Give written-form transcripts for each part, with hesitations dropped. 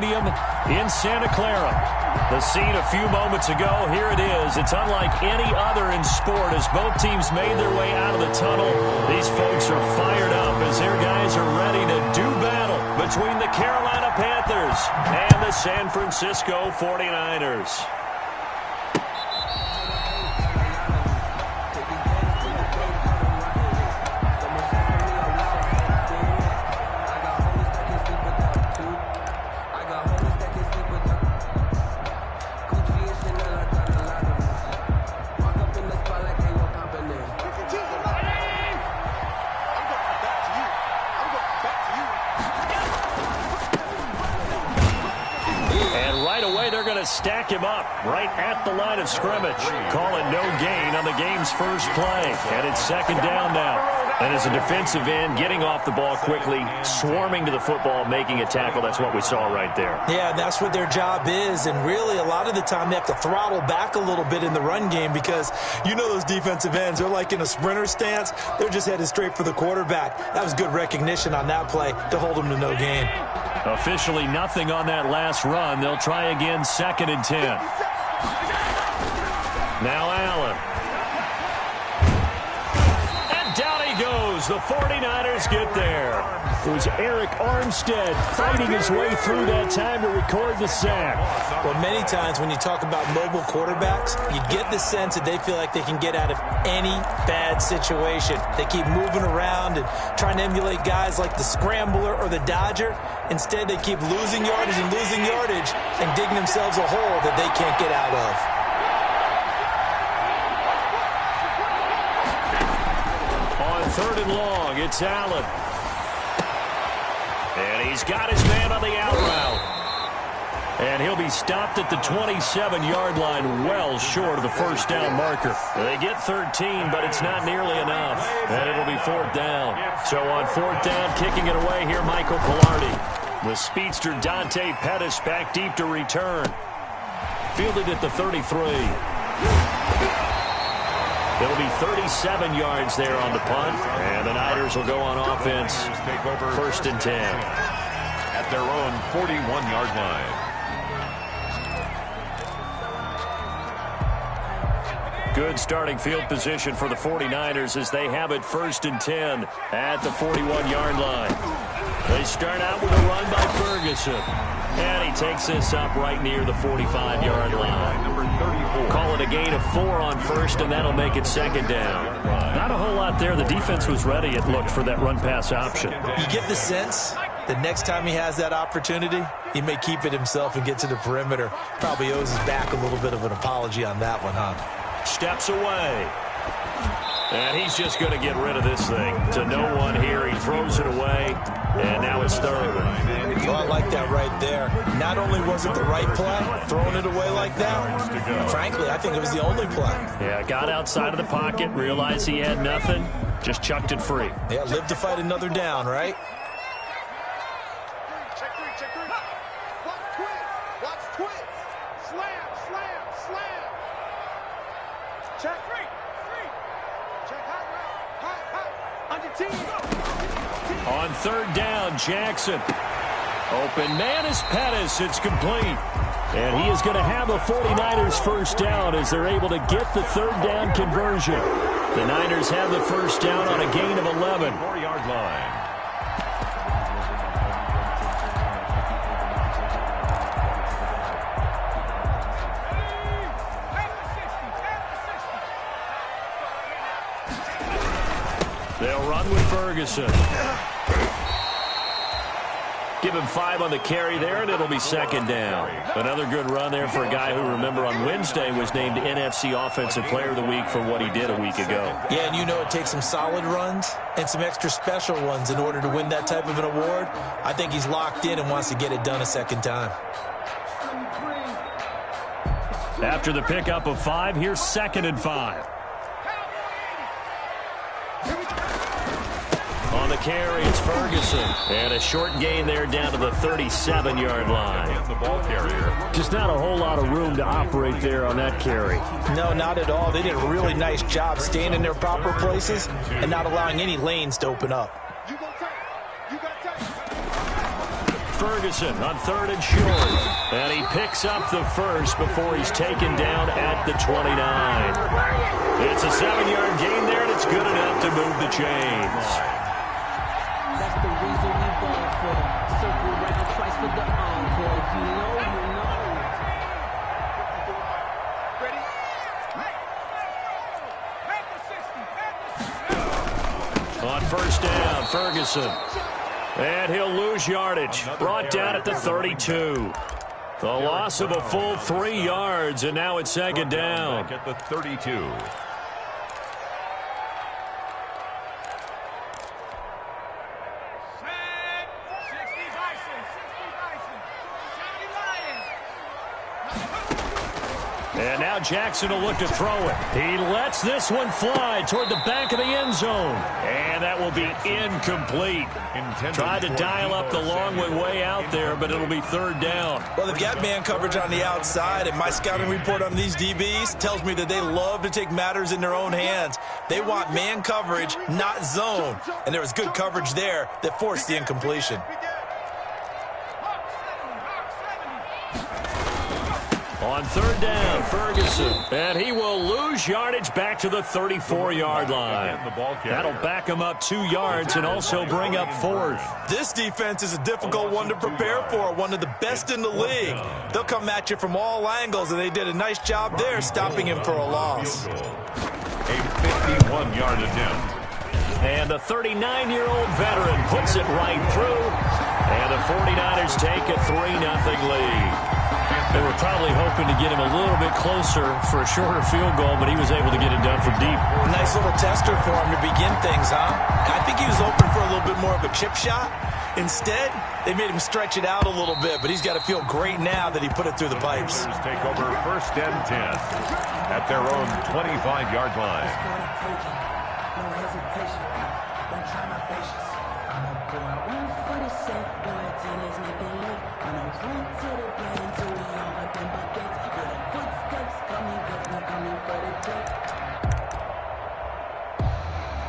In Santa Clara. The scene a few moments ago, here it is. It's unlike any other in sport as both teams made their way out of the tunnel. These folks are fired up as their guys are ready to do battle between the Carolina Panthers and the San Francisco 49ers. Stack him up right at the line of scrimmage. Call it no gain on the game's first play. And it's second down now. And as a defensive end, getting off the ball quickly, swarming to the football, making a tackle, that's what we saw right there. Yeah, that's what their job is. And really, a lot of the time, they have to throttle back a little bit in the run game because you know those defensive ends, they're like in a sprinter stance. They're just headed straight for the quarterback. That was good recognition on that play to hold them to no gain. Officially nothing on that last run. They'll try again, 2nd and 10. Now Allen. And down he goes. The 49ers get there. It was Eric Armstead fighting his way through that time to record the sack. Well, many times when you talk about mobile quarterbacks, you get the sense that they feel like they can get out of any bad situation. They keep moving around and trying to emulate guys like the Scrambler or the Dodger. Instead, they keep losing yardage and digging themselves a hole that they can't get out of. On 3rd and long, it's Allen. And he's got his man on the out route. And he'll be stopped at the 27-yard line, well short of the first down marker. They get 13, but it's not nearly enough. And it'll be 4th down. So on 4th down, kicking it away here, Michael Pilardi. The speedster Dante Pettis back deep to return. Fielded at the 33. It'll be 37 yards there on the punt. And the Niners will go on offense. 1st and 10. At their own 41-yard line. Good starting field position for the 49ers as they have it 1st and 10 at the 41-yard line. They start out with a run by Ferguson. And he takes this up right near the 45-yard line. Number 34. Call it a gain of 4 on 1st, and that'll make it 2nd down. Not a whole lot there. The defense was ready, it looked, for that run-pass option. You get the sense that next time he has that opportunity, he may keep it himself and get to the perimeter. Probably owes his back a little bit of an apology on that one, huh? Steps away. And he's just going to get rid of this thing. To no one here. He throws it away. And now it's 3rd. Well, I like that right there. Not only was it the right play, throwing it away like that, frankly, I think it was the only play. Yeah, got outside of the pocket, realized he had nothing, just chucked it free. Yeah, live to fight another down, right? Check 3, check 3. Watch twist. Slam, slam, slam. Check 3. Check high. On your team. On 3rd down, Jackson. Open man is Pettis. It's complete. And he is going to have a 49ers first down as they're able to get the 3rd down conversion. The Niners have the first down on a gain of 11. 4-yard line. They'll run with Ferguson. Give him 5 on the carry there, and it'll be 2nd down. Another good run there for a guy who, remember, on Wednesday was named NFC Offensive Player of the Week for what he did a week ago. Yeah, and you know it takes some solid runs and some extra special ones in order to win that type of an award. I think he's locked in and wants to get it done a second time. After the pickup of 5, here's 2nd and 5. On the carry, it's Ferguson. And a short gain there down to the 37-yard line. The ball carrier. Just not a whole lot of room to operate there on that carry. No, not at all. They did a really nice job staying in their proper places and not allowing any lanes to open up. Ferguson on 3rd and short. And he picks up the first before he's taken down at the 29. It's a 7-yard gain there, and it's good enough to move the chains. That's the reason we ball for. Circle round twice for the encore. If you know, you know. Ready? On 1st down, Ferguson. And he'll lose yardage. Brought down at the 32. The loss of a full 3 yards, and now it's 2nd down. Back at the 32. And now Jackson will look to throw it. He lets this one fly toward the back of the end zone. And that will be incomplete. Tried to dial up the long way out there, but it'll be 3rd down. Well, they've got man coverage on the outside, and my scouting report on these DBs tells me that they love to take matters in their own hands. They want man coverage, not zone. And there was good coverage there that forced the incompletion. On 3rd down, Ferguson. And he will lose yardage back to the 34-yard line. That'll back him up 2 yards and also bring up 4th. This defense is a difficult one to prepare for, one of the best in the league. They'll come at you from all angles, and they did a nice job there stopping him for a loss. A 51-yard attempt. And the 39-year-old veteran puts it right through. And the 49ers take a 3-0 lead. They were probably hoping to get him a little bit closer for a shorter field goal, but he was able to get it done from deep. Nice little tester for him to begin things, huh? I think he was open for a little bit more of a chip shot. Instead, they made him stretch it out a little bit, but he's got to feel great now that he put it through the pipes. Take over 1st and 10 at their own 25-yard line. No hesitation. Don't try my patience. I'm a boy. One for the safe boy. Tennis nothing late. I'm a run to the game until we all got them buckets. With the footsteps coming, cause we coming for the check.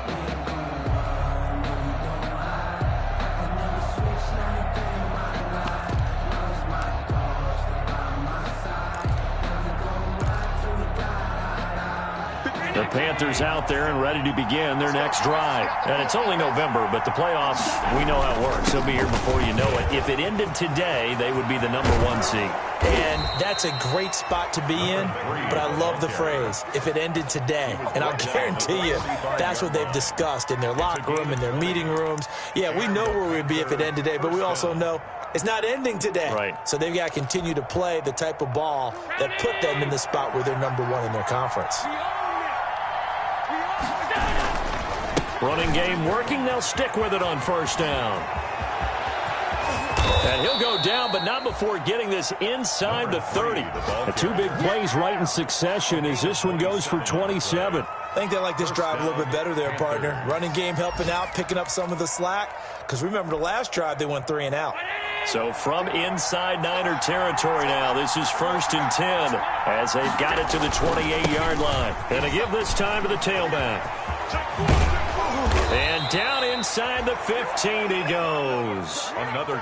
We ain't gon' run, no we don't hide. I can never switch, now they in my life. Lost my dogs, they by my side. And we gon' ride till we die. The Panthers out there and ready to begin their next drive. And it's only November, but the playoffs, we know how it works. They'll be here before you know it. If it ended today, they would be the #1 seed. And that's a great spot to be in, but I love the phrase, if it ended today. And I'll guarantee you, that's what they've discussed in their locker room, in their meeting rooms. Yeah, we know where we'd be if it ended today, but we also know it's not ending today. Right. So they've got to continue to play the type of ball that put them in the spot where they're #1 in their conference. Running game working. They'll stick with it on 1st down. And he'll go down, but not before getting this inside the 30. The 2 big plays right in succession as this one goes for 27. I think they like this drive a little bit better there, partner. Running game helping out, picking up some of the slack. Because remember the last drive, they went 3 and out. So from inside Niner territory now, this is 1st and 10 as they've got it to the 28-yard line. And to give this time to the tailback. And down inside the 15 he goes.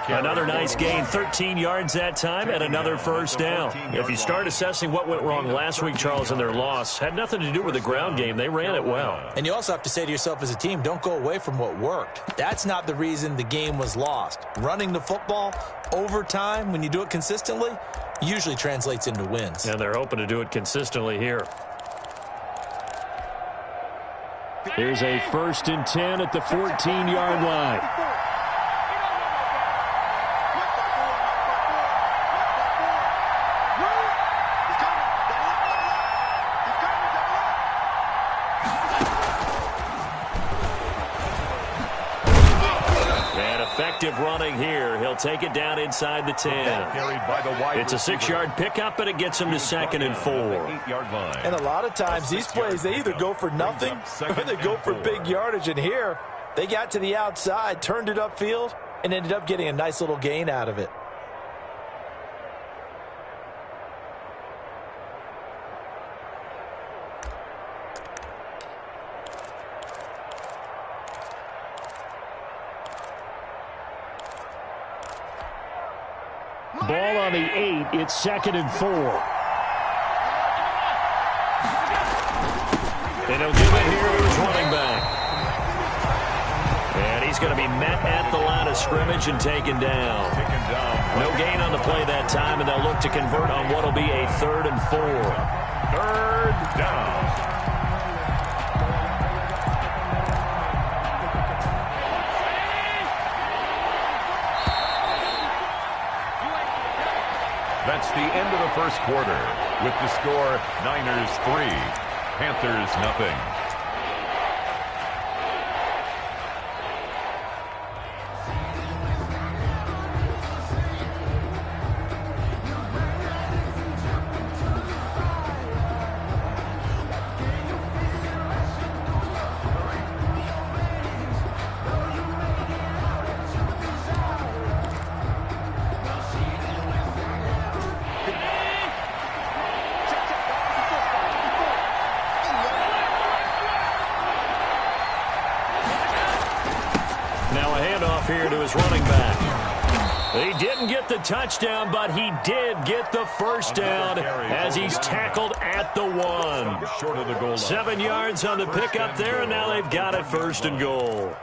Another nice gain, 13 yards that time, and another 1st down. If you start assessing what went wrong last week, Charles, in their loss, had nothing to do with the ground game. They ran it well. And you also have to say to yourself as a team, don't go away from what worked. That's not the reason the game was lost. Running the football over time, when you do it consistently, usually translates into wins. And they're hoping to do it consistently here. Here's a 1st and 10 at the 14-yard line. And effective running here. He'll take it down inside the 10. It's a 6-yard pickup, and it gets him to 2nd and 4. And a lot of times these plays, they either go for nothing or they go for big yardage. And here, they got to the outside, turned it upfield, and ended up getting a nice little gain out of it. on the 8. It's 2nd and 4. And he'll give it here to his running back. And he's going to be met at the line of scrimmage and taken down. No gain on the play that time, and they'll look to convert on what will be a 3rd and 4. 3rd down. That's the end of the first quarter. With the score, Niners 3, Panthers nothing. Here to his running back. He didn't get the touchdown, but he did get the first down as he's tackled at the 1. Short of the goal line. 7 yards on the pickup there, and now they've got it 1st and goal.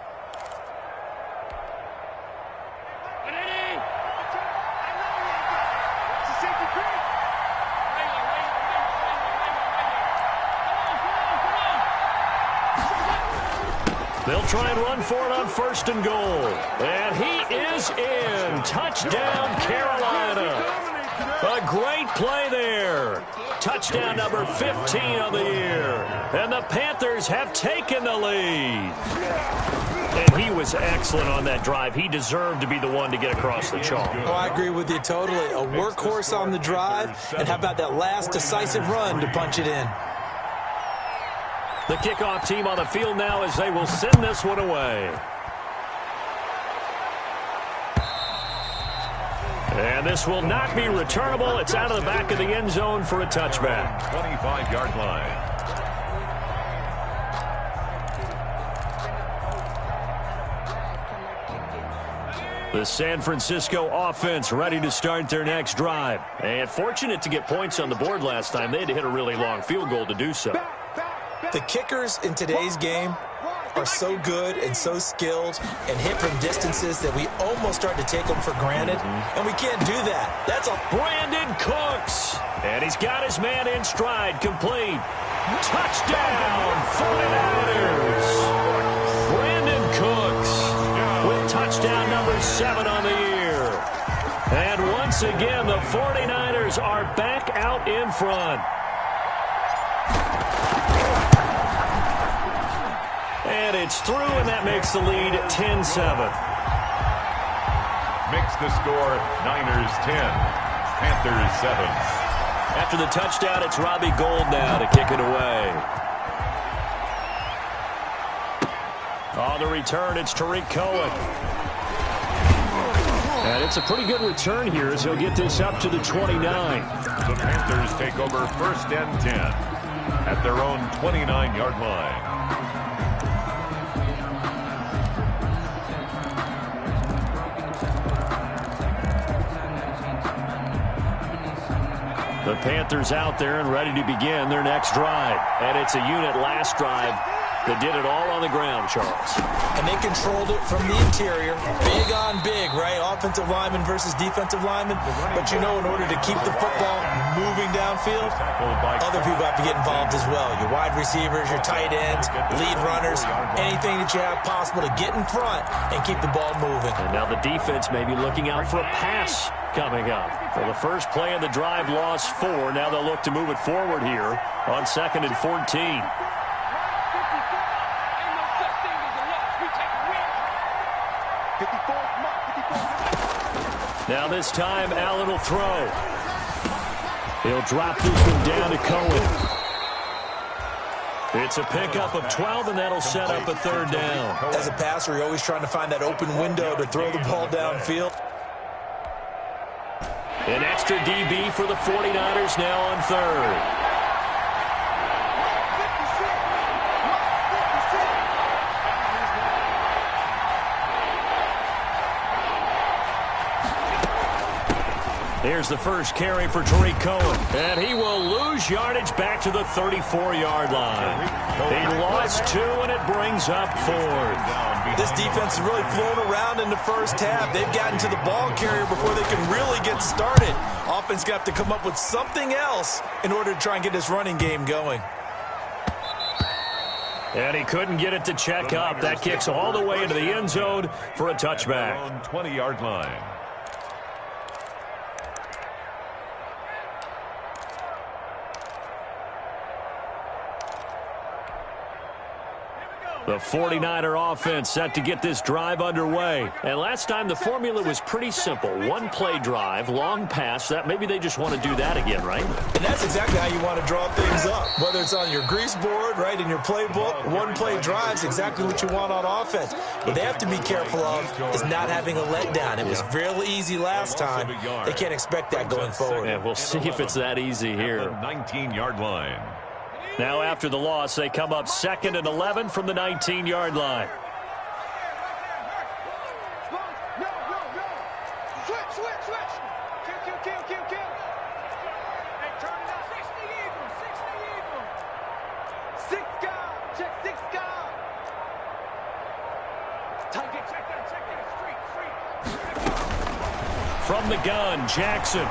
They'll try and run for it on 1st and goal. And he is in. Touchdown, Carolina. A great play there. Touchdown number 15 of the year. And the Panthers have taken the lead. And he was excellent on that drive. He deserved to be the one to get across the chalk. Oh, I agree with you totally. A workhorse on the drive. And how about that last decisive run to punch it in? The kickoff team on the field now as they will send this one away. And this will not be returnable. It's out of the back of the end zone for a touchback. 25-yard line. The San Francisco offense ready to start their next drive. And fortunate to get points on the board last time. They had to hit a really long field goal to do so. The kickers in today's game are so good and so skilled and hit from distances that we almost start to take them for granted, and we can't do that. That's a Brandon Cooks. And he's got his man in stride, complete. Touchdown, 49ers. Brandon Cooks with touchdown number 7 on the year. And once again, the 49ers are back out in front. And it's through, and that makes the lead 10-7. Makes the score Niners 10, Panthers 7. After the touchdown, it's Robbie Gould now to kick it away. On the return, it's Tariq Cohen. And it's a pretty good return here as he'll get this up to the 29. The Panthers take over 1st and 10 at their own 29-yard line. The Panthers out there and ready to begin their next drive. And it's a unit last drive that did it all on the ground, Charles. And they controlled it from the interior. Big on big, right? Offensive lineman versus defensive lineman. But you know, in order to keep the football moving downfield, other people have to get involved as well. Your wide receivers, your tight ends, lead runners, anything that you have possible to get in front and keep the ball moving. And now the defense may be looking out for a pass coming up. Well, the first play of the drive lost 4. Now they'll look to move it forward here on 2nd and 14. Now this time, Allen will throw. He'll drop this one down to Cohen. It's a pickup of 12, and that'll set up a 3rd down. As a passer, you're always trying to find that open window to throw the ball downfield. An extra DB for the 49ers now on 3rd. Here's the first carry for Tariq Cohen. And he will lose yardage back to the 34-yard line. He lost 2, and it brings up 4th. This defense has really flown around in the first half. They've gotten to the ball carrier before they can really get started. Offense got to come up with something else in order to try and get this running game going. And he couldn't get it to check up. That kicks all the way into the end zone for a touchback. 20-yard line. The 49er offense set to get this drive underway. And last time the formula was pretty simple. One-play drive, long pass. That maybe they just want to do that again, right? And that's exactly how you want to draw things up. Whether it's on your grease board, right, in your playbook, one-play drives, exactly what you want on offense. What they have to be careful of is not having a letdown. It was really easy last time. They can't expect that going forward. Yeah, we'll see if it's that easy here. The 19-yard line. Now after the loss, they come up 2nd and 11 from the 19-yard line. No. Switch. Kill. Hey, turn it up. 60 Eagles. 6 guard. Check 6 guard. Tight it. Check that. Street. From the gun, Jackson.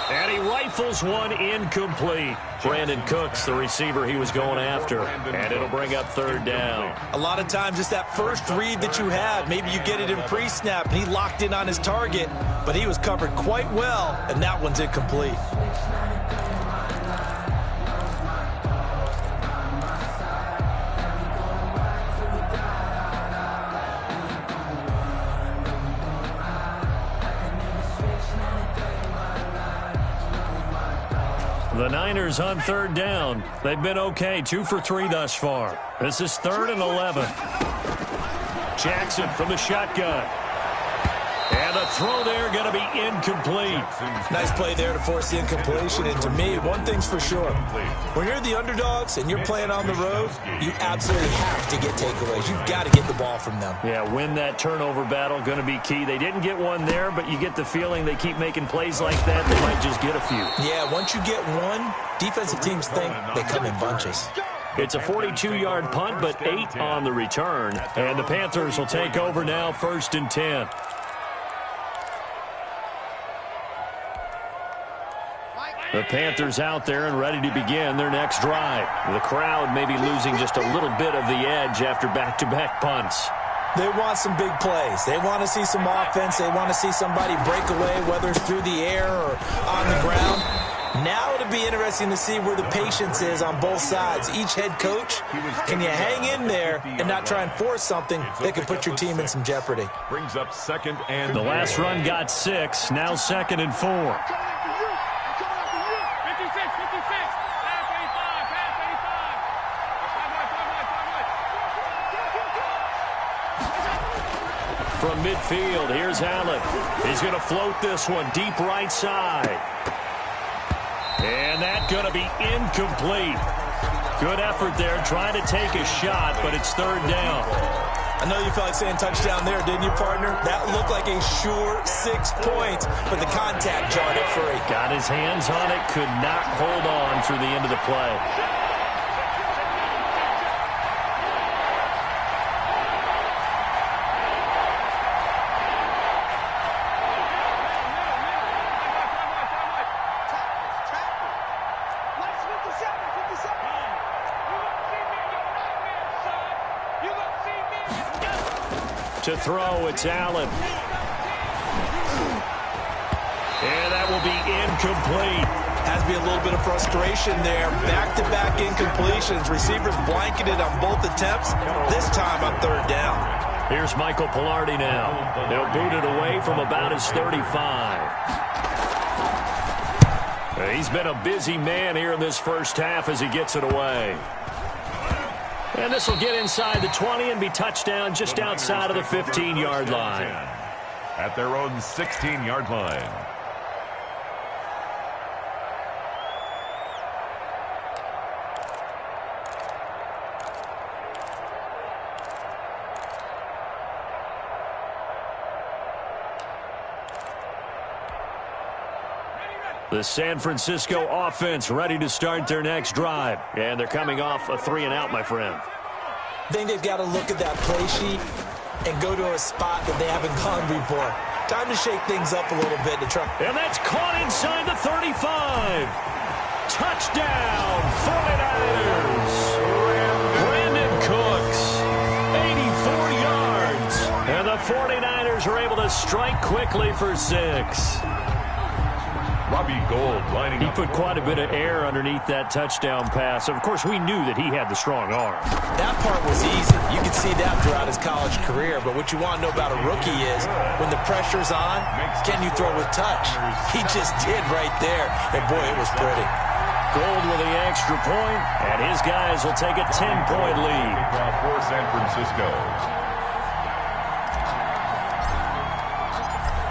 And he rifles one incomplete. Brandon Cooks, the receiver he was going after. And it'll bring up 3rd down. A lot of times, just that first read that you have, maybe you get it in pre-snap, and he locked in on his target, but he was covered quite well, and that one's incomplete. The Niners on 3rd down. They've been okay, 2 for 3 thus far. This is 3rd and 11. Jackson from the shotgun. And the throw there going to be incomplete. Nice play there to force the incompletion. And to me, one thing's for sure. When you're the underdogs and you're playing on the road, you absolutely have to get takeaways. You've got to get the ball from them. Yeah, win that turnover battle, going to be key. They didn't get one there, but you get the feeling they keep making plays like that, they might just get a few. Yeah, once you get one, defensive teams think they come in bunches. It's a 42-yard punt, but 8 on the return. And the Panthers will take over now, 1st and 10. The Panthers out there and ready to begin their next drive. The crowd may be losing just a little bit of the edge after back-to-back punts. They want some big plays. They want to see some offense. They want to see somebody break away, whether it's through the air or on the ground. Now it'll be interesting to see where the patience is on both sides. Each head coach, can you hang in there and not try and force something that could put your team in some jeopardy? Brings up 2nd and The last run got 6, now 2nd and 4. From midfield, here's Allen. He's going to float this one deep right side. And that's going to be incomplete. Good effort there, trying to take a shot, but it's 3rd down. I know you felt like saying touchdown there, didn't you, partner? That looked like a sure 6 points, but the contact jarred it free. Got his hands on it, could not hold on through the end of the play. To throw, it's Allen. And that will be incomplete. Has to be a little bit of frustration there. Back-to-back incompletions. Receivers blanketed on both attempts, this time on 3rd down. Here's Michael Pilardi now. They'll boot it away from about his 35. He's been a busy man here in this first half as he gets it away. And this will get inside the 20 and be touchdown just outside of the 15-yard line. At their own 16-yard line. The San Francisco offense ready to start their next drive. And they're coming off a 3-and-out, my friend. I think they've got to look at that play sheet and go to a spot that they haven't gone before. Time to shake things up a little bit to try. And that's caught inside the 35. Touchdown, 49ers. Brandon Cooks, 84 yards. And the 49ers are able to strike quickly for 6. Robbie Gould lining He up. put quite a bit of air underneath that touchdown pass. Of course, we knew that he had the strong arm. That part was easy. You could see that throughout his college career. But what you want to know about a rookie is when the pressure's on, can you throw with touch? He just did right there. And, boy, it was pretty. Gould with the extra point, and his guys will take a 10-point lead. For San Francisco.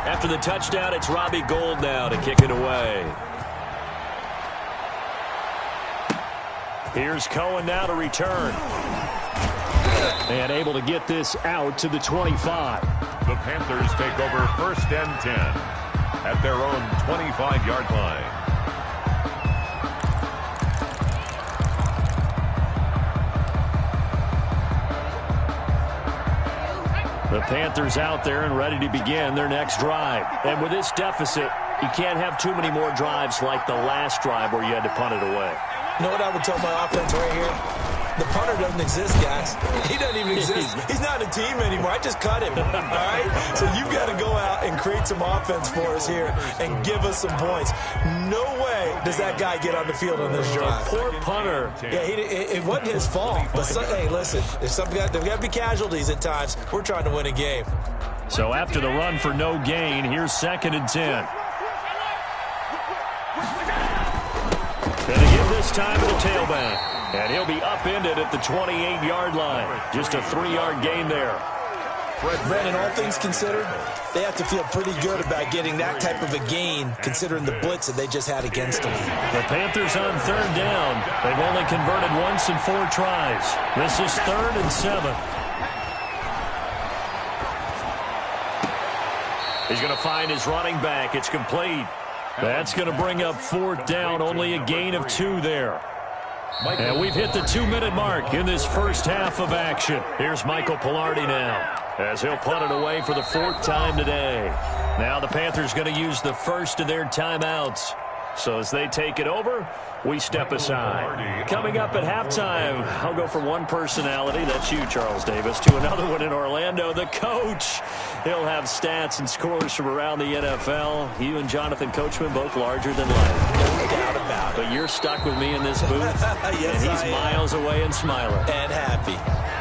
After the touchdown, it's Robbie Gould now to kick it away. Here's Cohen now to return. And able to get this out to the 25. The Panthers take over 1st and 10 at their own 25-yard line. The Panthers out there and ready to begin their next drive. And with this deficit, you can't have too many more drives like the last drive where you had to punt it away. You know what I would tell my offense right here? The punter doesn't exist, guys. He doesn't even exist. He's not a team anymore. I just cut him, all right? So you've got to go out and create some offense for us here and give us some points. No way does that guy get on the field on this drive. Poor punter. Yeah, it wasn't his fault. But, hey, listen, there's got to be casualties at times. We're trying to win a game. So after the run for no gain, here's 2nd and 10. Going to give this time to the tailback. And he'll be upended at the 28-yard line. Just a 3-yard gain there. Brandon, all things considered, they have to feel pretty good about getting that type of a gain considering the blitz that they just had against them. The Panthers on 3rd down. They've only converted once in 4 tries. This is 3rd and 7. He's going to find his running back. It's complete. That's going to bring up 4th down. Only a gain of 2 there. And we've hit the 2-minute mark in this first half of action. Here's Michael Pilardi now as he'll punt it away for the 4th time today. Now the Panthers going to use the first of their timeouts. So as they take it over, we step aside. Coming up at halftime, I'll go from one personality, that's you, Charles Davis, to another one in Orlando, the coach. He'll have stats and scores from around the NFL. You and Jonathan Coachman both larger than life. No doubt about it. But you're stuck with me in this booth, Yes, and he's miles away and smiling. And happy.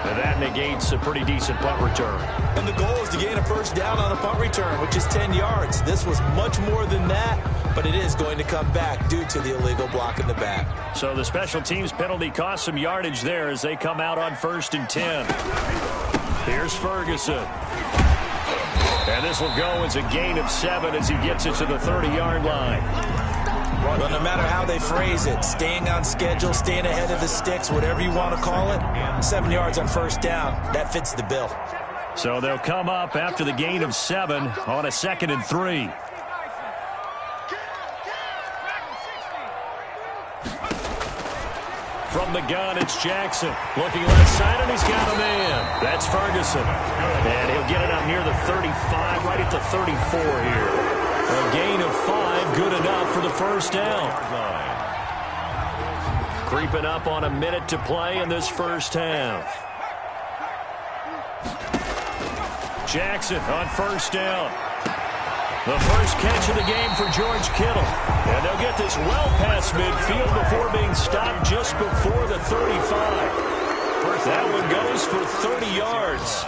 And that negates a pretty decent punt return. And the goal is to gain a first down on a punt return, which is 10 yards. This was much more than that, but it is going to come back due to the illegal block in the back. So the special teams penalty cost some yardage there as they come out on 1st and 10. Here's Ferguson. And this will go as a gain of 7 as he gets it to the 30-yard line. Well, no matter how they phrase it, staying on schedule, staying ahead of the sticks, whatever you want to call it, 7 yards on first down, that fits the bill. So they'll come up after the gain of 7 on a 2nd and 3. From the gun, it's Jackson. Looking left side, and he's got a man. That's Ferguson. And he'll get it up near the 35, right at the 34 here. A gain of 5, good enough for the first down. Creeping up on a minute to play in this first half. Jackson on first down. The first catch of the game for George Kittle. And they'll get this well past midfield before being stopped just before the 35. That one goes for 30 yards.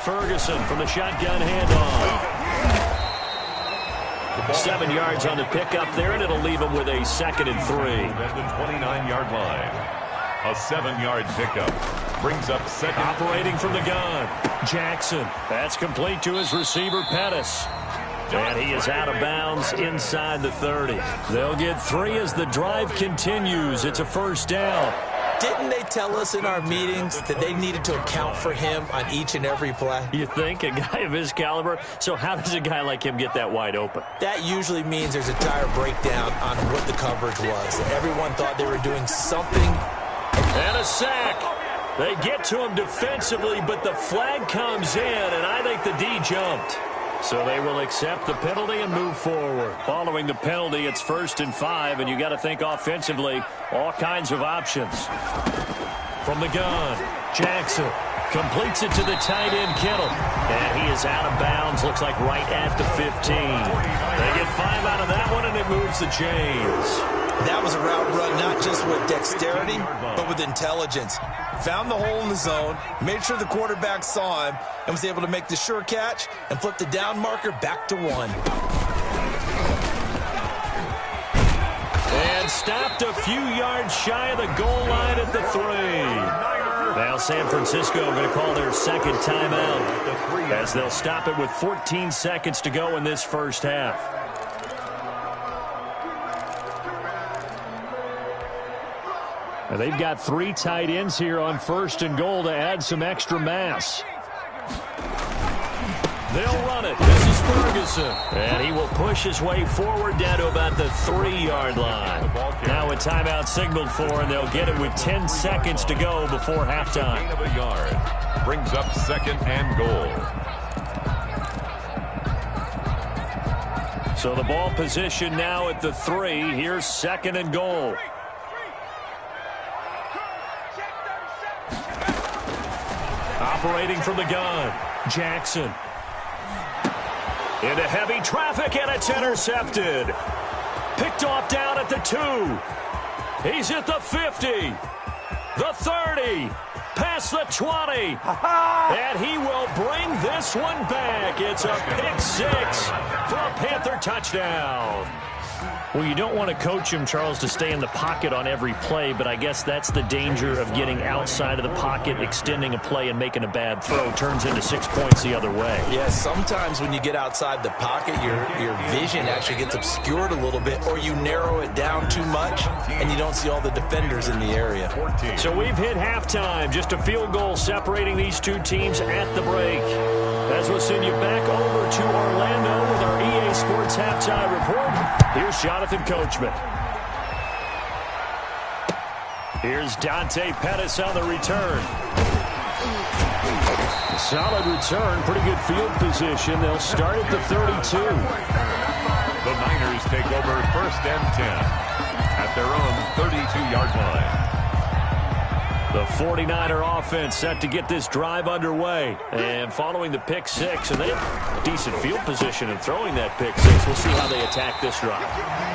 Ferguson from the shotgun handoff. 7 yards on the pickup there, and it'll leave him with a 2nd and 3. At the 29-yard line. A 7-yard pickup. Brings up second. Operating from the gun. Jackson. That's complete to his receiver, Pettis. And he is out of bounds inside the 30. They'll get 3 as the drive continues. It's a first down. Didn't they tell us in our meetings that they needed to account for him on each and every play? You think? A guy of his caliber? So how does a guy like him get that wide open? That usually means there's a tire breakdown on what the coverage was. Everyone thought they were doing something. And a sack. They get to him defensively, but the flag comes in, and I think the D jumped. So they will accept the penalty and move forward. Following the penalty, it's 1st and 5, and you got to think offensively, all kinds of options. From the gun, Jackson completes it to the tight end, Kittle. And he is out of bounds, looks like right at the 15. They get 5 out of that one, and it moves the chains. That was a route run not just with dexterity, but with intelligence. Found the hole in the zone, made sure the quarterback saw him, and was able to make the sure catch and flip the down marker back to 1. And stopped a few yards shy of the goal line at the 3. Now San Francisco going to call their second timeout as they'll stop it with 14 seconds to go in this first half. And they've got 3 tight ends here on 1st and goal to add some extra mass. They'll run it. This is Ferguson. And he will push his way forward down to about the 3-yard line. Now a timeout signaled for, and they'll get it with 10 seconds to go before halftime. Gain of a yard. Brings up 2nd and goal. So the ball position now at the 3. Here's 2nd and goal. Operating from the gun, Jackson. Into heavy traffic, and it's intercepted. Picked off down at the 2. He's at the 50. The 30. Past the 20. And he will bring this one back. It's a pick 6 for a Panther touchdown. Well, you don't want to coach him, Charles, to stay in the pocket on every play, but I guess that's the danger of getting outside of the pocket, extending a play, and making a bad throw. Turns into 6 points the other way. Yeah, sometimes when you get outside the pocket, your vision actually gets obscured a little bit, or you narrow it down too much, and you don't see all the defenders in the area. So we've hit halftime. Just a field goal separating these two teams at the break. As we'll send you back over to Orlando with our EA Sports Halftime Report, here's Jonathan Coachman. Here's Dante Pettis on the return. Solid return, pretty good field position. They'll start at the 32. The Niners take over 1st and 10 at their own 32-yard line. The 49er offense set to get this drive underway. And following the pick 6, and they have decent field position in throwing that pick 6. We'll see how they attack this drive.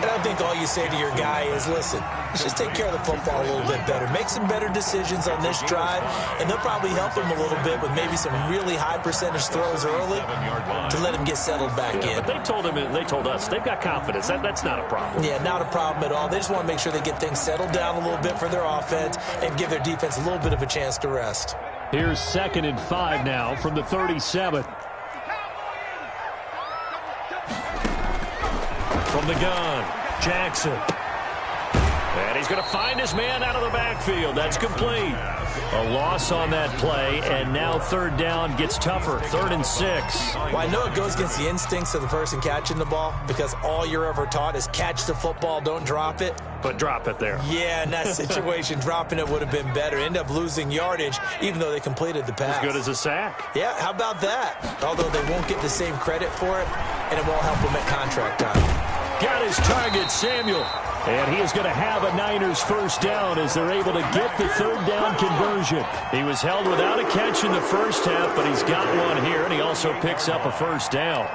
And I think all you say to your guy is, listen, let's just take care of the football a little bit better. Make some better decisions on this drive, and they'll probably help him a little bit with maybe some really high percentage throws early to let him get settled back in. But they told us they've got confidence. That's not a problem. Yeah, not a problem at all. They just want to make sure they get things settled down a little bit for their offense and give their defense a little bit of a chance to rest. Here's 2nd and 5 now from the 37. From the gun, Jackson. And he's going to find his man out of the backfield. That's complete. A loss on that play, and now 3rd down gets tougher. 3rd and 6. Well, I know it goes against the instincts of the person catching the ball because all you're ever taught is catch the football, don't drop it. But drop it there. Yeah, in that situation, dropping it would have been better. End up losing yardage, even though they completed the pass. As good as a sack. Yeah, how about that? Although they won't get the same credit for it, and it won't help them at contract time. Got his target, Samuel. And he is going to have a Niners 1st down as they're able to get the 3rd down conversion. He was held without a catch in the first half, but he's got one here, and he also picks up a 1st down.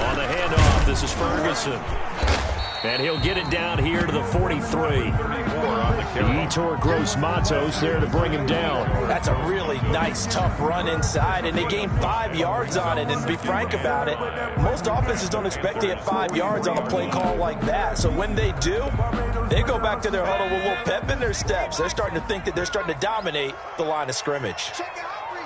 On the handoff, this is Ferguson. And he'll get it down here to the 43. Yetur Gross-Matos there to bring him down. That's a really nice, tough run inside, and they gained 5 yards on it. And to be frank about it, most offenses don't expect to get 5 yards on a play call like that. So when they do, They go back to their huddle with a little pep in their steps. They're starting to think that they're starting to dominate the line of scrimmage. Check it out, read.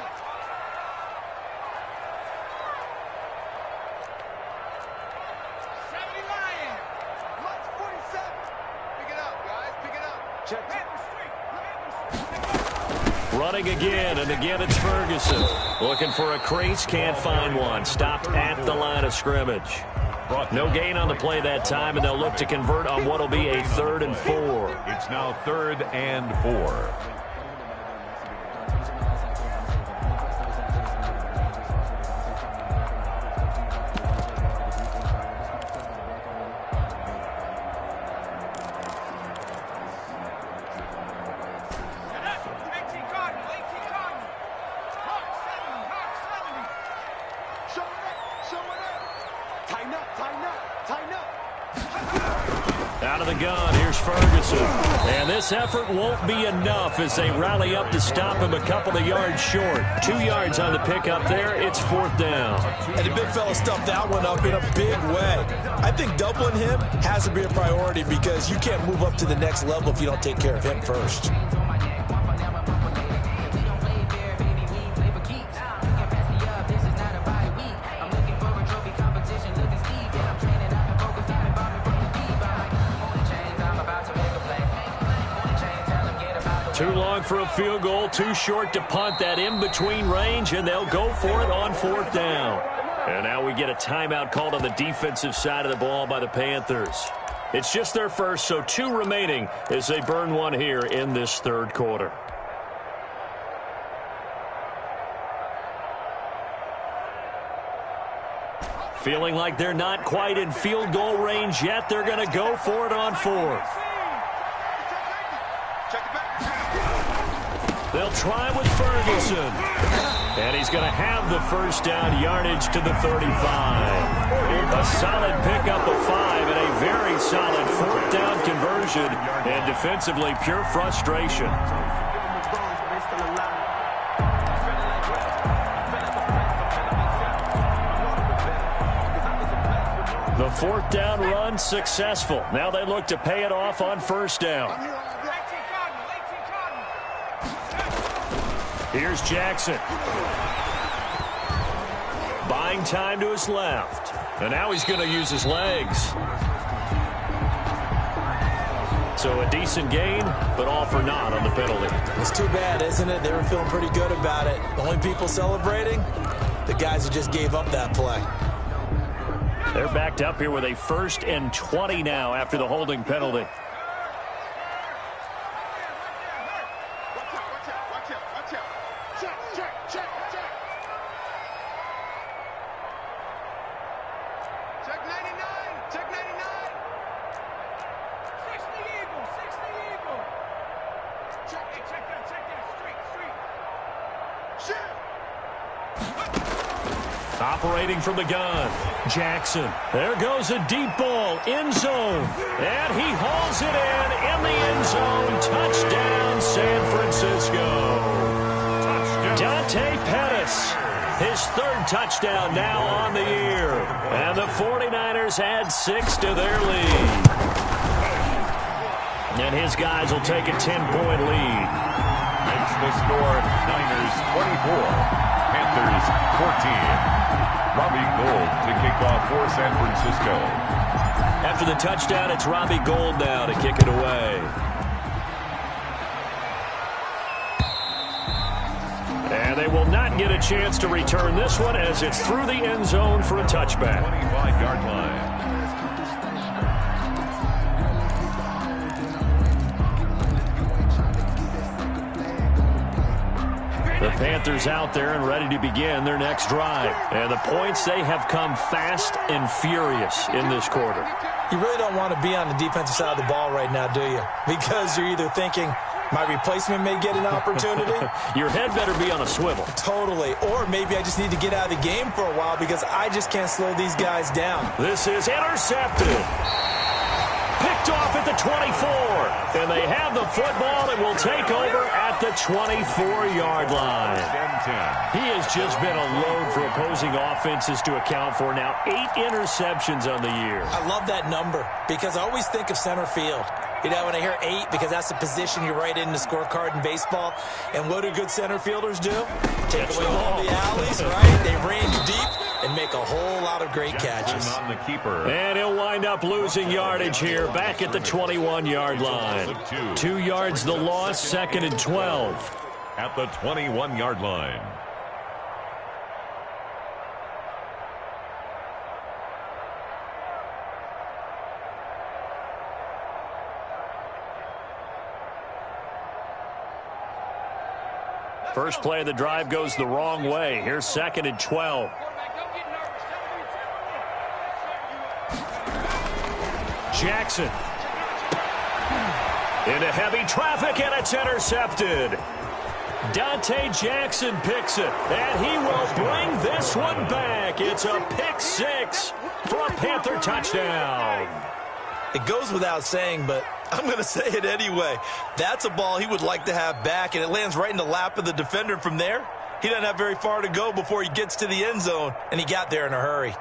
70 Lions. Lunch 47. Pick it up, guys. Pick it up. Check. Running again, and again it's Ferguson. Looking for a crease, can't find one. Stopped at the line of scrimmage. No gain on the play that time, and they'll look to convert on what will be a 3rd and 4. It's now 3rd and 4. Out of the gun, here's Ferguson. And this effort won't be enough as they rally up to stop him a couple of yards short. 2 yards on the pickup there. It's 4th down. And the big fella stuffed that one up in a big way. I think doubling him has to be a priority because you can't move up to the next level if you don't take care of him first. Too long for a field goal, too short to punt. That in-between range, and they'll go for it on 4th down. And now we get a timeout called on the defensive side of the ball by the Panthers. It's just their first, so 2 remaining as they burn one here in this 3rd quarter. Feeling like they're not quite in field goal range yet. They're going to go for it on 4th. They'll try with Ferguson. And he's going to have the 1st down, yardage to the 35. A solid pickup of 5 and a very solid 4th down conversion. And defensively, pure frustration. The 4th down run successful. Now they look to pay it off on 1st down. Here's Jackson. Buying time to his left. And now he's going to use his legs. So a decent gain, but all for naught on the penalty. It's too bad, isn't it? They were feeling pretty good about it. The only people celebrating, the guys who just gave up that play. They're backed up here with a 1st and 20 now after the holding penalty. Operating from the gun, Jackson. There goes a deep ball, end zone. And he hauls it in the end zone. Touchdown, San Francisco. Dante Pettis, his 3rd touchdown now on the year. And the 49ers add 6 to their lead. And his guys will take a 10-point lead. Makes the score Niners 24, Panthers 14. Robbie Gould to kick off for San Francisco. After the touchdown, it's Robbie Gould now to kick it away. And they will not get a chance to return this one as it's through the end zone for a touchback. 25-yard line. The Panthers out there and ready to begin their next drive. And the points, they have come fast and furious in this quarter. You really don't want to be on the defensive side of the ball right now, do you? Because you're either thinking, my replacement may get an opportunity. Your head better be on a swivel. Totally. Or maybe I just need to get out of the game for a while because I just can't slow these guys down. This is intercepted. Picked off at the 24. And they have the football and will take over at the 24-yard line. He has just been a load for opposing offenses to account for. Now 8 interceptions on the year. I love that number because I always think of center field. You know, when I hear 8, because that's the position you write in the scorecard in baseball. And what do good center fielders do? Take away all the alleys, right? They range deep and make a whole lot of great catches. On the keeper. And he'll wind up losing yardage here, back at the 21-yard line. 2 yards the loss, 2nd and 12. At the 21-yard line. First play of the drive goes the wrong way. Here's 2nd and 12. Jackson. Into heavy traffic, and it's intercepted. Dante Jackson picks it, and he will bring this one back. It's a pick 6 for a Panther touchdown. It goes without saying, but I'm going to say it anyway. That's a ball he would like to have back, and it lands right in the lap of the defender from there. He doesn't have very far to go before he gets to the end zone, and he got there in a hurry.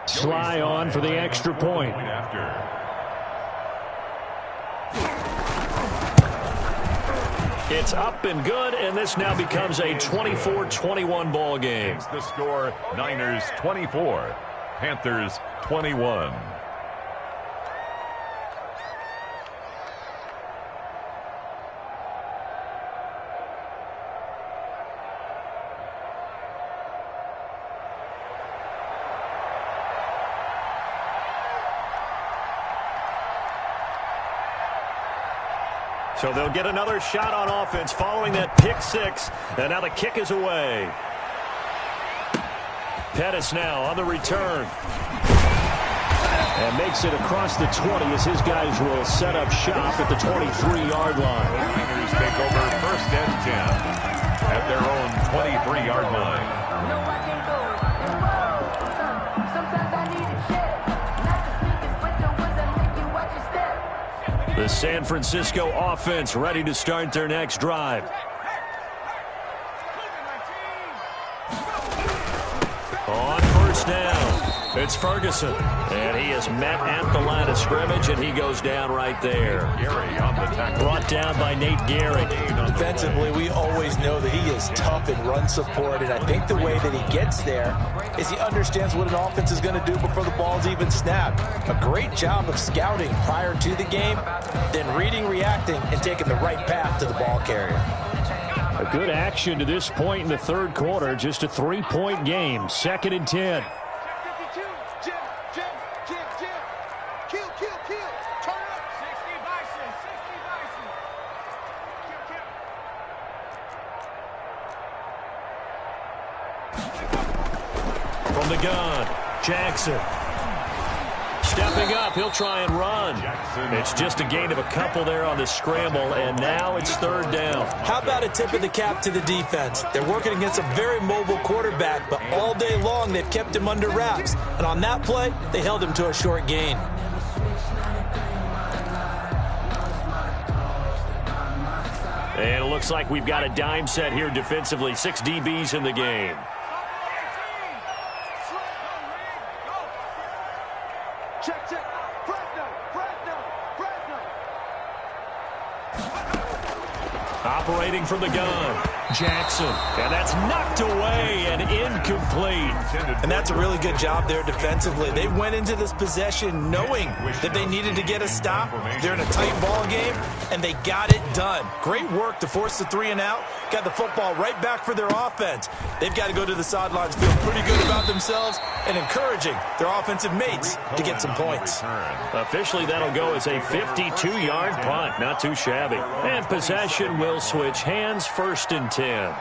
Sly on for the extra point. It's up and good, and this now becomes a 24-21 ball game. The score, Niners 24, Panthers 21. So they'll get another shot on offense following that pick 6, and now the kick is away. Pettis now on the return. And makes it across the 20 as his guys will set up shop at the 23-yard line. The Niners take over 1st and 10 at their own 23-yard line. No, I can't go. Sometimes I need a check. Not the sneakers, but the ones that make you watch your step. The San Francisco offense ready to start their next drive. On 1st down, it's Ferguson. And he is met at the line of scrimmage, and he goes down right there. Gary on the tackle. Brought down by Nate Gehrig. Defensively, we always know that he is tough in run support, and I think the way that he gets there is he understands what an offense is going to do before the ball's even snapped. A great job of scouting prior to the game, then reading, reacting, and taking the right path to the ball carrier. A good action to this point in the 3rd quarter. Just a 3-point game. 2nd and 10. From the gun, Jackson. Stepping up, he'll try and run. It's just a gain of a couple there on the scramble, and now it's 3rd down. How about a tip of the cap to the defense? They're working against a very mobile quarterback, but all day long they've kept him under wraps. And on that play, they held him to a short gain. And it looks like we've got a dime set here defensively. 6 DBs in the game. Operating from the gun, Jackson. And that's knocked away and incomplete. And that's a really good job there defensively. They went into this possession knowing that they needed to get a stop. They're in a tight ball game, and they got it done. Great work to force the 3 and out. Got the football right back for their offense. They've got to go to the sidelines, feel pretty good about themselves, and encouraging their offensive mates to get some points. Officially, that'll go as a 52-yard punt. Not too shabby. And possession will switch hands. 1st and 10.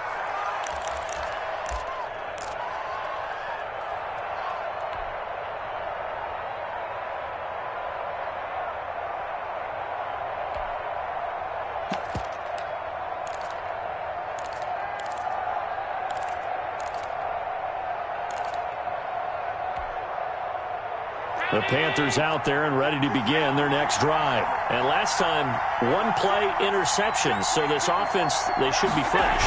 The Panthers out there and ready to begin their next drive. And last time, one-play interceptions. So this offense, they should be fresh.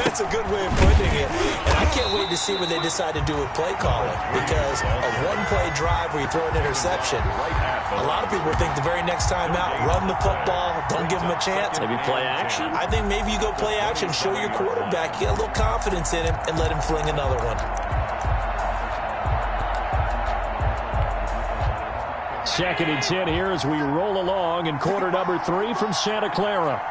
That's a good way of putting it. And I can't wait to see what they decide to do with play calling. Because a one-play drive where you throw an interception, a lot of people think the very next time out, run the football, don't give them a chance. Maybe play action. I think maybe you go play action, show your quarterback, get a little confidence in him, and let him fling another one. Second and 10 here as we roll along in quarter number 3 from Santa Clara.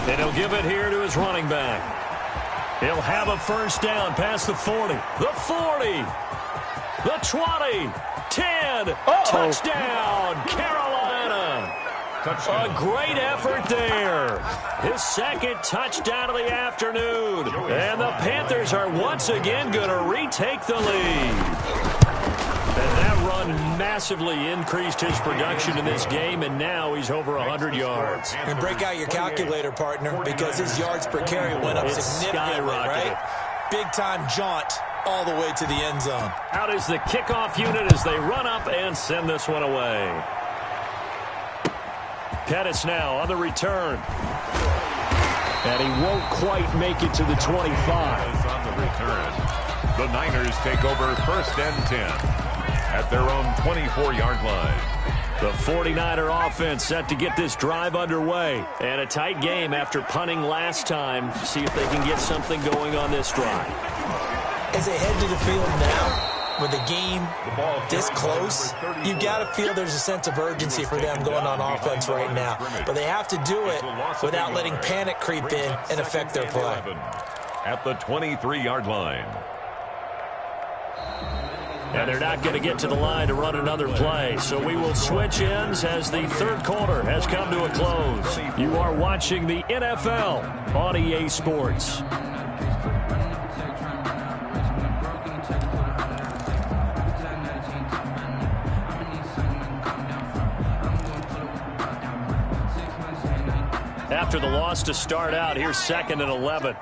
And he'll give it here to his running back. He'll have a first down past the 40. The 40. The 20. 10. Touchdown, Carolina. A great effort there. His second touchdown of the afternoon. And the Panthers are once again going to retake the lead. And that run massively increased his production in this game, and now he's over 100 yards. And break out your calculator, partner, because his yards per carry went up significantly, right? Big-time jaunt all the way to the end zone. Out is the kickoff unit as they run up and send this one away. Pettis now on the return. And he won't quite make it to the 25. On the return, the Niners take over first and 10. At their own 24-yard line. The 49er offense set to get this drive underway. And a tight game after punting last time. See if they can get something going on this drive. As they head to the field now, with the game this close, you've got to feel there's a sense of urgency for them going on offense right now. But they have to do it without letting panic creep in and affect their play. At the 23-yard line. And they're not going to get to the line to run another play. So we will switch ends as the third quarter has come to a close. You are watching the NFL on EA Sports. After the loss to start out, here's 2nd and 11.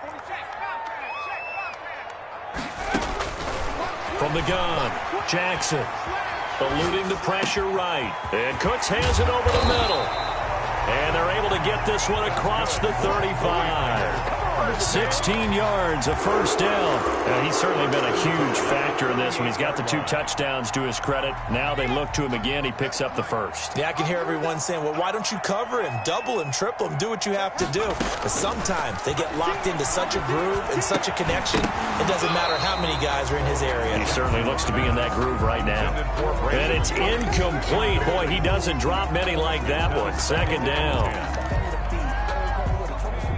From the gun, Jackson eluding the pressure right. And Cooks hands it over the middle. And they're able to get this one across the 35. 16 yards, a first down. He's certainly been a huge factor in this one. He's got the 2 touchdowns to his credit. Now they look to him again. He picks up the first. Yeah, I can hear everyone saying, well, why don't you cover him, double him, triple him, do what you have to do. But sometimes they get locked into such a groove and such a connection, it doesn't matter how many guys are in his area. He certainly looks to be in that groove right now. And it's incomplete. Boy, he doesn't drop many like that one. 2nd down.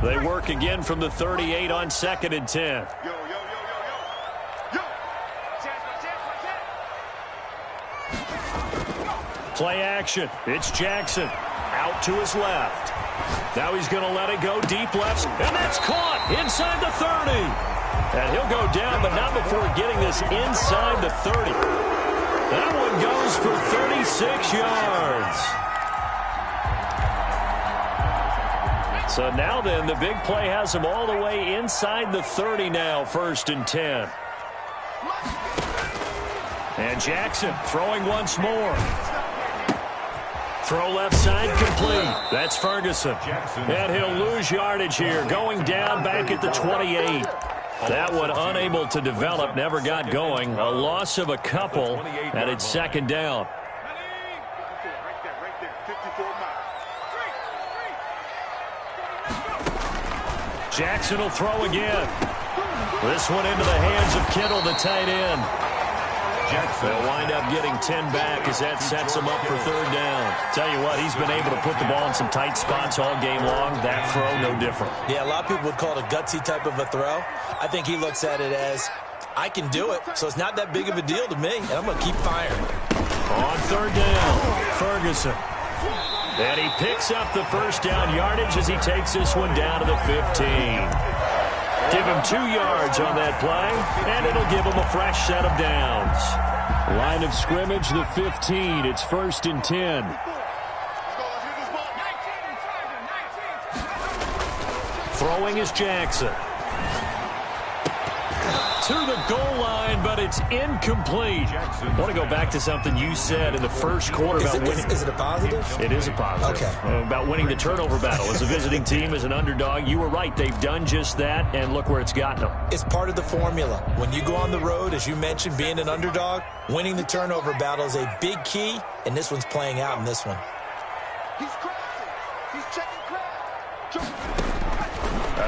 They work again from the 38 on 2nd and 10. Play action. It's Jackson. Out to his left. Now he's going to let it go deep left. And that's caught inside the 30. And he'll go down, but not before getting this inside the 30. That one goes for 36 yards. So now then, the big play has him all the way inside the 30 now, 1st and 10. And Jackson throwing once more. Throw left side complete. That's Ferguson. And he'll lose yardage here, going down back at the 28. That one unable to develop, never got going. A loss of a couple, and it's 2nd down. Jackson will throw again. This one into the hands of Kittle, the tight end. Jackson will wind up getting 10 back as that sets him up for 3rd down. Tell you what, he's been able to put the ball in some tight spots all game long. That throw, no different. Yeah, a lot of people would call it a gutsy type of a throw. I think he looks at it as, I can do it, so it's not that big of a deal to me, and I'm going to keep firing. On 3rd down, Ferguson. And he picks up the first down yardage as he takes this one down to the 15. Give him 2 yards on that play, and it'll give him a fresh set of downs. Line of scrimmage, the 15. It's 1st and 10. Throwing is Jackson. to the goal line, but it's incomplete. I want to go back to something you said in the first quarter about winning. Is it a positive? It is a positive. Okay. About winning the turnover battle. As a visiting team, as an underdog, you were right. They've done just that, and look where it's gotten them. It's part of the formula. When you go on the road, as you mentioned, being an underdog, winning the turnover battle is a big key, and this one's playing out in this one. He's crossing. He's checking crowd.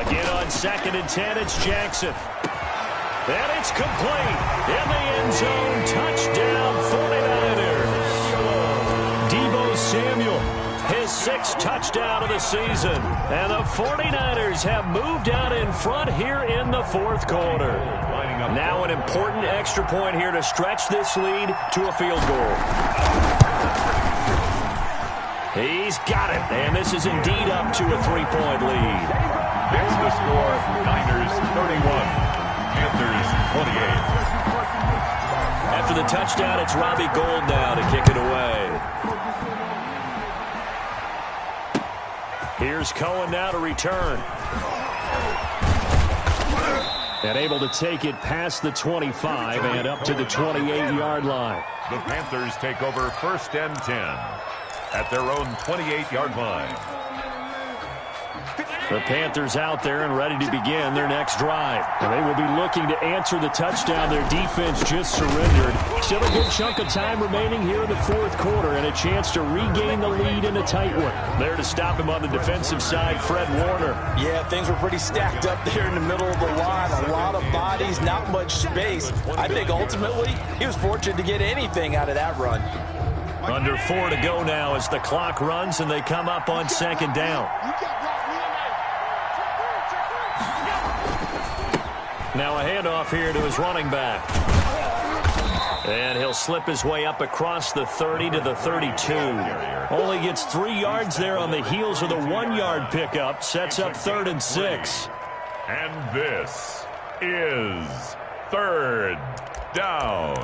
Again on 2nd and 10, it's Jackson. And it's complete. In the end zone, touchdown 49ers. Deebo Samuel, his 6th touchdown of the season. And the 49ers have moved out in front here in the 4th quarter. Now an important extra point here to stretch this lead to a field goal. He's got it, and this is indeed up to a 3-point lead. That's the score, Niners 31, Panthers 28. After the touchdown, it's Robbie Gould now to kick it away. Here's Cohen now to return. And able to take it past the 25 and up to the 28-yard line. The Panthers take over 1st and 10 at their own 28-yard line. The Panthers out there and ready to begin their next drive. And they will be looking to answer the touchdown their defense just surrendered. Still a good chunk of time remaining here in the 4th quarter and a chance to regain the lead in a tight one. There to stop him on the defensive side, Fred Warner. Yeah, things were pretty stacked up there in the middle of the line. A lot of bodies, not much space. I think ultimately he was fortunate to get anything out of that run. Under 4 to go now as the clock runs and they come up on 2nd down. Now a handoff here to his running back. And he'll slip his way up across the 30 to the 32. Only gets 3 yards there on the heels of the 1-yard pickup. Sets up 3rd and 6. And this is 3rd down.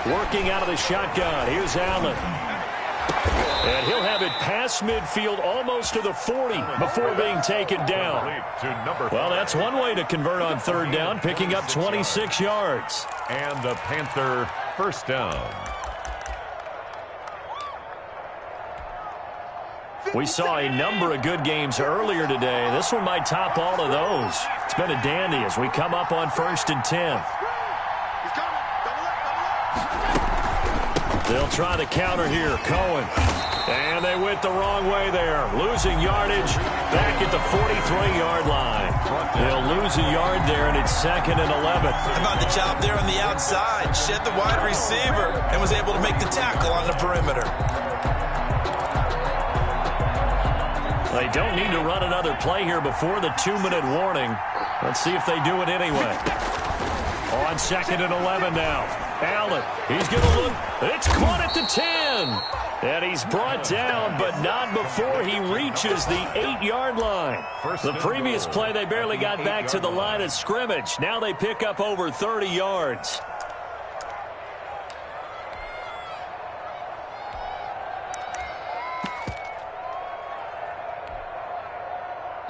Working out of the shotgun. Here's Allen. And he'll have it past midfield almost to the 40 before being taken down. Well, that's one way to convert on 3rd down, picking up 26 yards. And the Panther 1st down. We saw a number of good games earlier today. This one might top all of those. It's been a dandy as we come up on 1st and 10. They'll try the counter here. Cohen. And they went the wrong way there. Losing yardage back at the 43-yard line. They'll lose a yard there, and it's 2nd and 11. How about the job there on the outside? Shed the wide receiver and was able to make the tackle on the perimeter. They don't need to run another play here before the 2-minute warning. Let's see if they do it anyway. On 2nd and 11 now. Allen, he's going to look. It's caught at the 10. And he's brought down, but not before he reaches the 8-yard line. The previous play, they barely got back to the line of scrimmage. Now they pick up over 30 yards.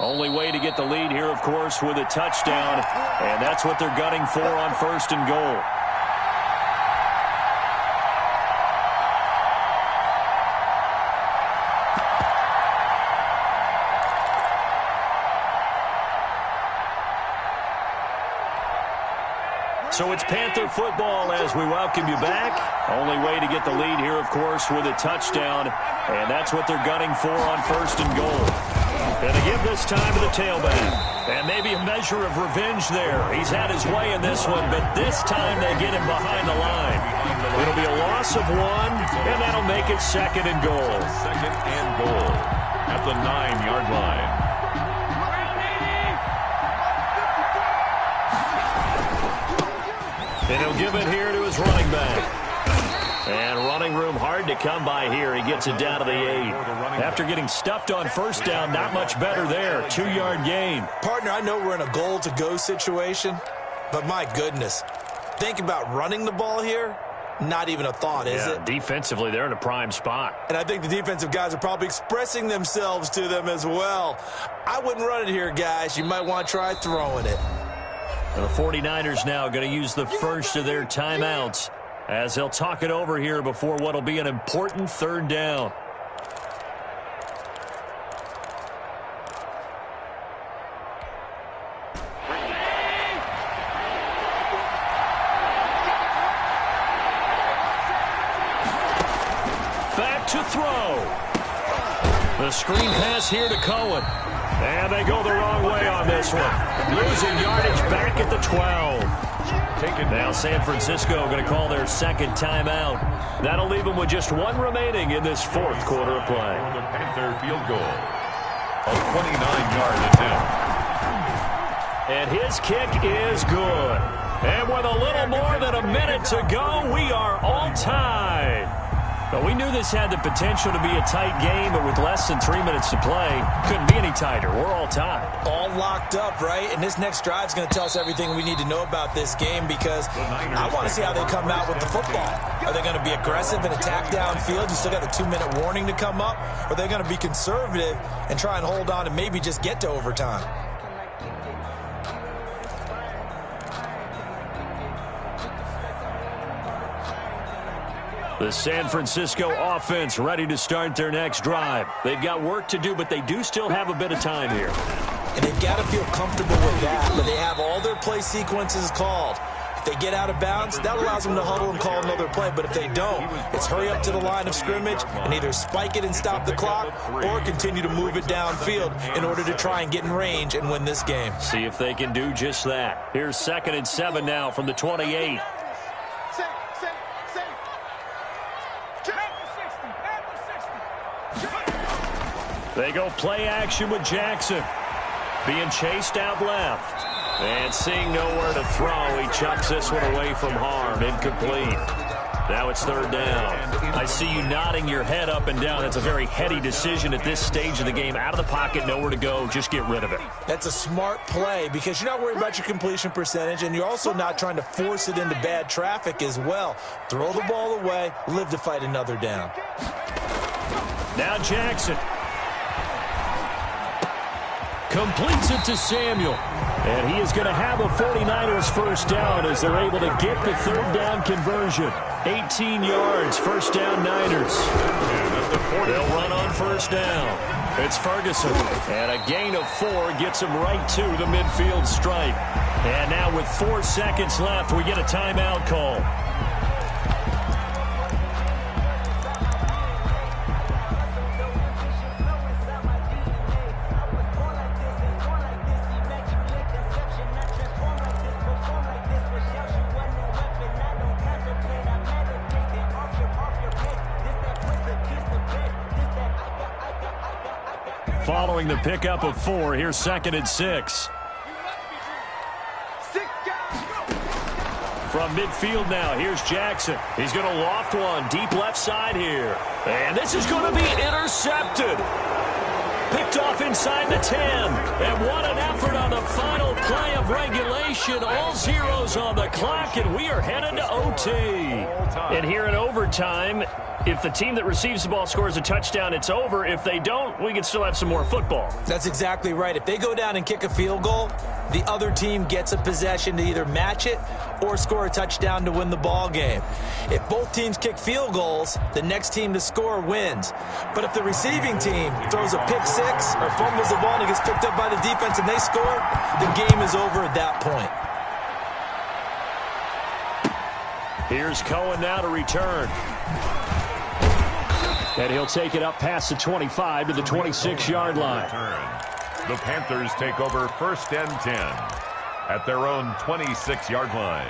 Only way to get the lead here, of course, with a touchdown. And that's what they're gunning for on 1st and goal. So it's Panther football as we welcome you back. Only way to get the lead here, of course, with a touchdown. And that's what they're gunning for on 1st and goal. And they give this time to the tailback. And maybe a measure of revenge there. He's had his way in this one, but this time they get him behind the line. It'll be a loss of 1, and that'll make it 2nd and goal. 2nd and goal at the 9-yard line. And he'll give it here to his running back. And running room hard to come by here. He gets it down to the 8. After getting stuffed on 1st down, not much better there. 2-yard gain. Partner, I know we're in a goal-to-go situation, but my goodness, think about running the ball here. not even a thought, is it? Defensively, they're in a prime spot. And I think the defensive guys are probably expressing themselves to them as well. I wouldn't run it here, guys. You might want to try throwing it. The 49ers now going to use the first of their timeouts as they'll talk it over here before what will be an important third down. Back to throw. The screen pass here to Cohen. And they go the wrong way on this one. Losing yardage back at the 12. Now San Francisco going to call their second timeout. That'll leave them with just one remaining in this fourth quarter of play. The Panther field goal. A 29-yard attempt. And his kick is good. And with a little more than a minute to go, we are all tied. But we knew this had the potential to be a tight game, but with less than 3 minutes to play, couldn't be any tighter. We're all tied. All locked up, right? And this next drive is going to tell us everything we need to know about this game because I want to see how they come out with the football. Are they going to be aggressive and attack downfield? You still got a 2-minute warning to come up? Or are they going to be conservative and try and hold on and maybe just get to overtime? The San Francisco offense ready to start their next drive. They've got work to do, but they do still have a bit of time here. And they've got to feel comfortable with that, but they have all their play sequences called. If they get out of bounds, that allows them to huddle and call another play. But if they don't, it's hurry up to the line of scrimmage and either spike it and stop the clock or continue to move it downfield in order to try and get in range and win this game. See if they can do just that. Here's 2nd and 7 now from the 28. They go play action with Jackson. Being chased out left. And seeing nowhere to throw, he chucks this one away from harm. Incomplete. Now it's 3rd down. I see you nodding your head up and down. That's a very heady decision at this stage of the game. Out of the pocket, nowhere to go. Just get rid of it. That's a smart play because you're not worried about your completion percentage, and you're also not trying to force it into bad traffic as well. Throw the ball away, live to fight another down. Now Jackson. Completes it to Samuel. And he is going to have a 49ers first down as they're able to get the 3rd down conversion. 18 yards, first down Niners. They'll run on first down. It's Ferguson. And a gain of 4 gets him right to the midfield stripe. And now with 4 seconds left, we get a timeout call. Following the pickup of 4, here's 2nd and 6. From midfield now, here's Jackson. He's going to loft one deep left side here. And this is going to be intercepted. Picked off inside the 10. And what an effort on the final play of regulation. All zeros on the clock, and we are headed to OT. And here in overtime, if the team that receives the ball scores a touchdown, it's over. If they don't, we can still have some more football. That's exactly right. If they go down and kick a field goal, the other team gets a possession to either match it or score a touchdown to win the ball game. If both teams kick field goals, the next team to score wins. But if the receiving team throws a pick six or fumbles the ball and it gets picked up by the defense and they score, the game is over at that point. Here's Cohen now to return. And he'll take it up past the 25 to the 26-yard line. The Panthers take over 1st and 10 at their own 26-yard line.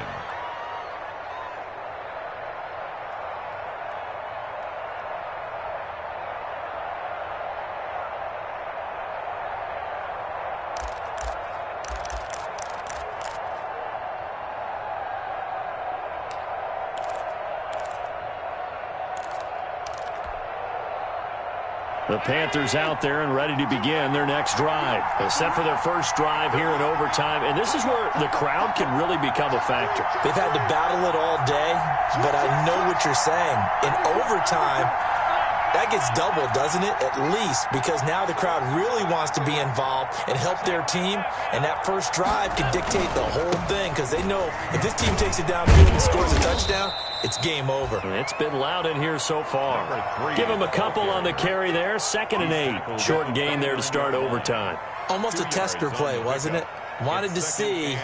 The Panthers out there and ready to begin their next drive. They're set for their first drive here in overtime, and this is where the crowd can really become a factor. They've had to battle it all day, but I know what you're saying. In overtime, that gets doubled, doesn't it? At least, because now the crowd really wants to be involved and help their team, and that first drive can dictate the whole thing because they know if this team takes it downfield and scores a touchdown, it's game over. It's been loud in here so far. Give him a couple on the carry there. 2nd and 8. Short gain there to start overtime. Almost a tester play, wasn't it? Wanted to see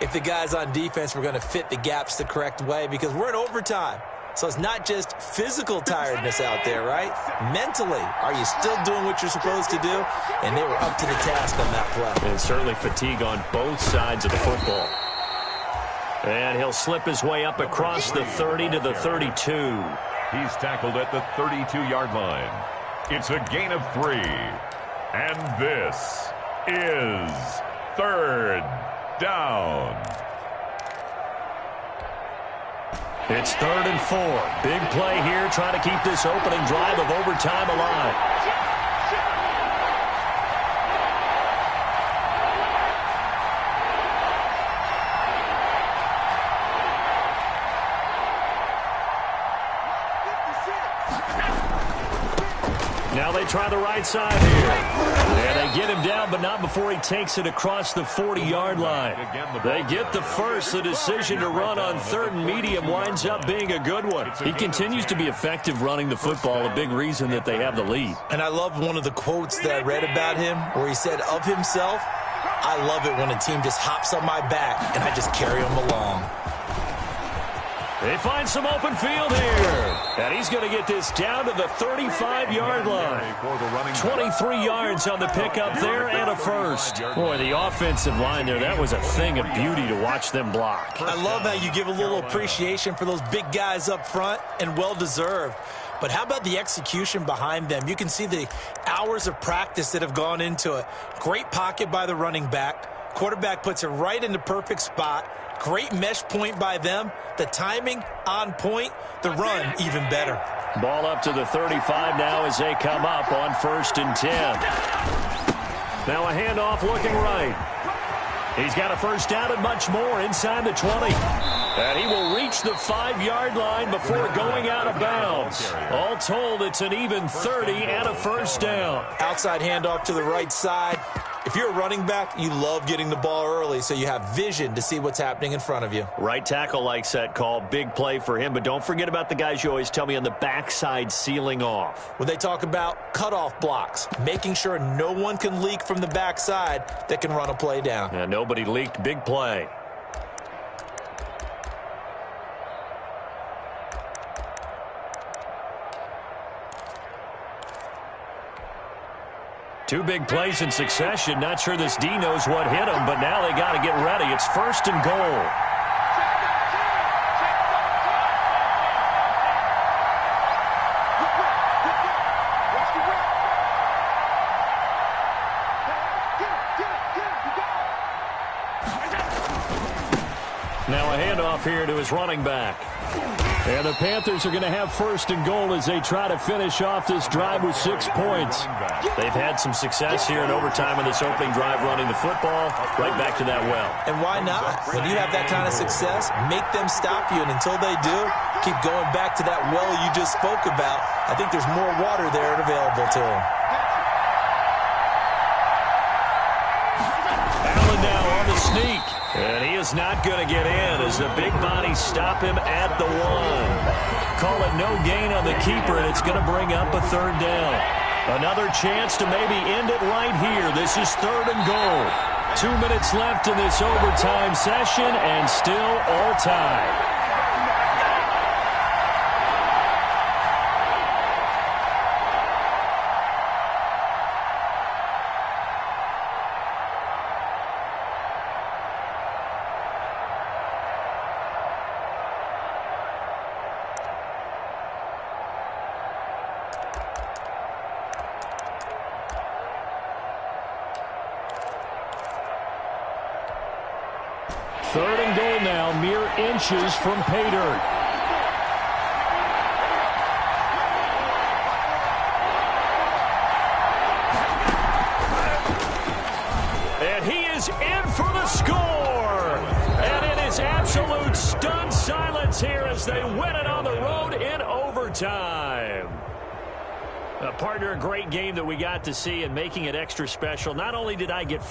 if the guys on defense were going to fit the gaps the correct way because we're in overtime. So it's not just physical tiredness out there, right? Mentally, are you still doing what you're supposed to do? And they were up to the task on that play. And certainly fatigue on both sides of the football. And he'll slip his way up across the 30 to the 32. He's tackled at the 32-yard line. It's a gain of 3. And this is 3rd down. It's 3rd and 4. Big play here, trying to keep this opening drive of overtime alive. Now they try the right side here. And they get him down, but not before he takes it across the 40-yard line. They get the first. The decision to run on 3rd and medium winds up being a good one. He continues to be effective running the football, a big reason that they have the lead. And I love one of the quotes that I read about him where he said of himself, "I love it when a team just hops on my back and I just carry them along." They find some open field here. And he's going to get this down to the 35-yard line. 23 yards on the pickup there and a first. Boy, the offensive line there, that was a thing of beauty to watch them block. I love how you give a little appreciation for those big guys up front, and well-deserved. But how about the execution behind them? You can see the hours of practice that have gone into it. Great pocket by the running back. Quarterback puts it right in the perfect spot. Great mesh point by them. The timing on point. The run even better. Ball up to the 35 now as they come up on 1st and 10. Now a handoff looking right. He's got a first down and much more inside the 20. And he will reach the 5-yard line before going out of bounds. All told, it's an even 30 and a first down. Outside handoff to the right side. If you're a running back, you love getting the ball early so you have vision to see what's happening in front of you. Right tackle likes that call. Big play for him. But don't forget about the guys you always tell me on the backside sealing off. When they talk about cutoff blocks, making sure no one can leak from the backside that can run a play down. And nobody leaked. Big play. Two big plays in succession. Not sure this D knows what hit him, but now they got to get ready. It's 1st and goal. Now a handoff here to his running back. And the Panthers are going to have 1st and goal as they try to finish off this drive with 6 points. They've had some success here in overtime in this opening drive running the football. Right back to that well. And why not? When you have that kind of success, make them stop you. And until they do, keep going back to that well you just spoke about. I think there's more water there and available to them. Allen now on the sneak. And he is not going to get in as the big bodies stop him at the 1. Call it no gain on the keeper, and it's going to bring up a 3rd down. Another chance to maybe end it right here. This is 3rd and goal. 2 minutes left in this overtime session, and still all tied. Third and goal now, mere inches from pay dirt. Stunned silence here as they win it on the road in overtime. Partner, a great game that we got to see, and making it extra special. Not only did I get